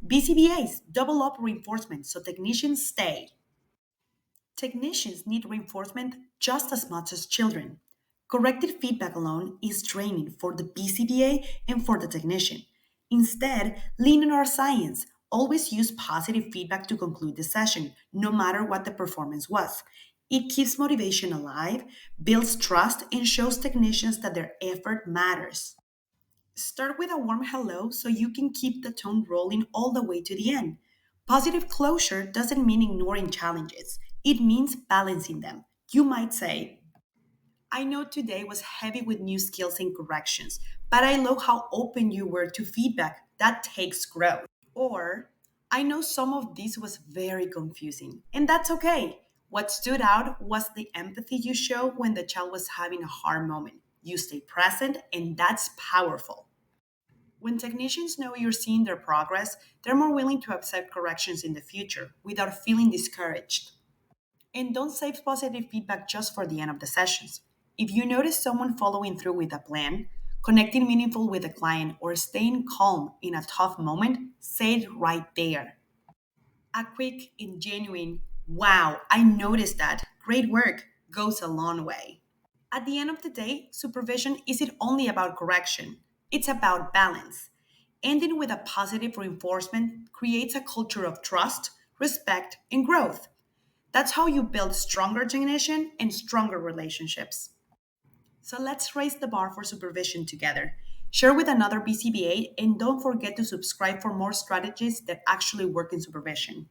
BCBAs, double up reinforcement, so technicians stay. Technicians need reinforcement just as much as children. Corrected feedback alone is draining for the BCBA and for the technician. Instead, lean on our science. Always use positive feedback to conclude the session, no matter what the performance was. It keeps motivation alive, builds trust, and shows technicians that their effort matters. Start with a warm hello so you can keep the tone rolling all the way to the end. Positive closure doesn't mean ignoring challenges, it means balancing them. You might say, I know today was heavy with new skills and corrections, but I love how open you were to feedback. That takes growth. Or, I know some of this was very confusing, and that's okay. What stood out was the empathy you showed when the child was having a hard moment. You stay present, and that's powerful. When technicians know you're seeing their progress, they're more willing to accept corrections in the future without feeling discouraged. And don't save positive feedback just for the end of the sessions. If you notice someone following through with a plan, connecting meaningful with a client, or staying calm in a tough moment, say it right there. A quick and genuine, wow, I noticed that, great work, goes a long way. At the end of the day, supervision isn't only about correction, it's about balance. Ending with a positive reinforcement creates a culture of trust, respect, and growth. That's how you build stronger technician and stronger relationships. So let's raise the bar for supervision together. Share with another BCBA and don't forget to subscribe for more strategies that actually work in supervision.